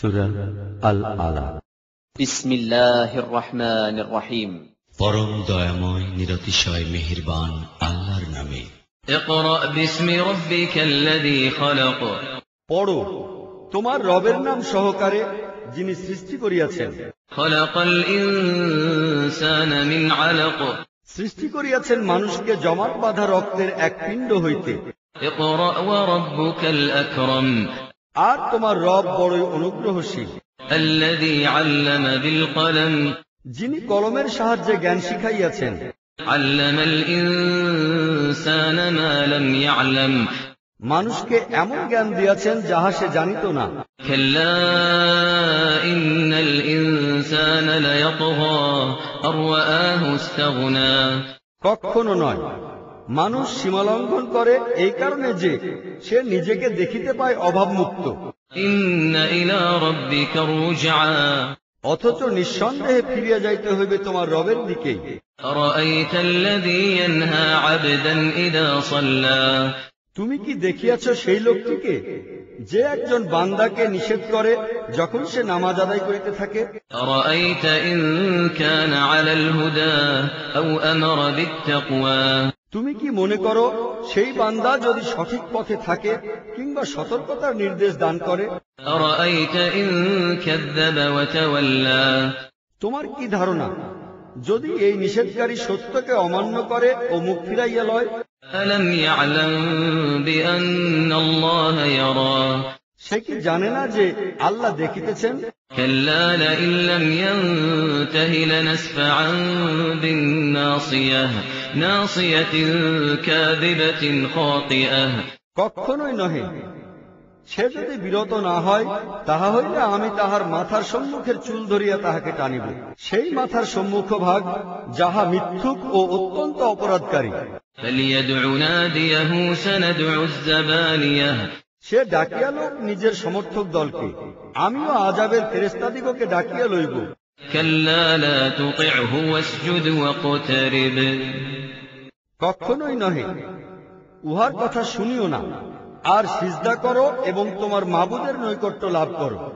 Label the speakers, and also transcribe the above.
Speaker 1: সূরা আল আলাক।
Speaker 2: বিসমিল্লাহির রহমানির রহিম।
Speaker 3: পরম দয়াময় নিরতিশয় মেহেরবান আল্লাহর নামে।
Speaker 4: ইকরা বিসমি রাব্বিকাল্লাযী খালাক।
Speaker 5: পড়ো তোমার রবের নাম সহকারে যিনি সৃষ্টি করিয়াছেন।
Speaker 4: খালাকাল ইনসানা মিন আলাক।
Speaker 5: সৃষ্টি করিয়াছেন মানুষকে জমাট বাঁধা রক্তের এক পিণ্ড হইতে।
Speaker 4: ইকরা ওয়া রাব্বুকাল আকরাম।
Speaker 5: আর তোমার রব বড়ই অনুগ্রহশীল।
Speaker 4: আল্লাযী আল্লামা বিল কলম।
Speaker 5: যিনি কলমের সাহায্যে জ্ঞান শিখাইয়াছেন।
Speaker 4: আল্লামাল ইনসানা মা লাম ইয়ালাম।
Speaker 5: মানুষকে এমন জ্ঞান দিয়াছেন যাহা সে জানিত না।
Speaker 4: কাল্লা ইন্নাল ইনসানা লায়াতগা আর রাআহু ইসতাগনা।
Speaker 5: কখনো নয়, মানুষ সীমালঙ্ঘন করে এই কারণে যে সে নিজেকে দেখিতে পায় অভাবমুক্ত।
Speaker 4: ইন্না ইলা রাব্বিকার রুজআ।
Speaker 5: অথচ নিঃসন্দেহে ফিরিয়া যাইতে হইবে তোমার রবের দিকেই।
Speaker 4: আরাআইতাল্লাযী ইয়ানহা আবদান ইযা সাল্লা।
Speaker 5: তুমি কি দেখিয়াছ সেই লোকটিকে যে একজন বান্দাকে নিষেধ করে যখন সে নামাজ আদায় করিতে থাকে?
Speaker 4: আরাআইতা ইন কানা আলাল হুদা আও আমারা বিত্তাকওয়া।
Speaker 5: তুমি কি মনে করো সেই বান্দা যদি সঠিক পথে থাকে কিংবা সতর্কতার নির্দেশ দান করে?
Speaker 4: আরাআইতা ইন কাযযাবা ওয়া তাওয়াল্লা।
Speaker 5: তোমার কি ধারণা যদি এই নিষেধকারী সত্যকে অমান্য করে ও মুখ ফিরাইয়া লয়?
Speaker 4: আলাম ইয়ালাম বিআন্নাল্লাহা ইয়ারা।
Speaker 5: সে কি জানে না যে আল্লাহ দেখিতেছেন?
Speaker 4: কাল্লা লাইন লাম ইয়ানতাহি লানাসফা'আন বিন-নাসিয়াহ নাসিয়াতিন কাযিবাতিন খাতিআহ।
Speaker 5: কখনোই নহে, সে যদি বিরত না হয় তাহা হইলে আমি তাহার মাথার সম্মুখের চুল ধরিয়া তাহাকে টানিব, সেই মাথার সম্মুখ ভাগ যাহা মিথ্যুক ও অত্যন্ত অপরাধকারী।
Speaker 4: ফালিয়াদউ নাদিয়াহু সানাদউ আয-যাবানিয়াহ।
Speaker 5: সে ডাকিয়া লোক নিজের সমর্থক দলকে, আমিও আযাবের ফেরেশতাদিগকে ডাকিয়া লইব।
Speaker 4: কাল্লা লা তুতি'হু ওয়াসজুদ ওয়াকতারিব।
Speaker 5: কখনোই নহে, উহার কথা শুনিও না, আর সিজদা করো এবং তোমার মাবুদের নৈকট্য লাভ করো।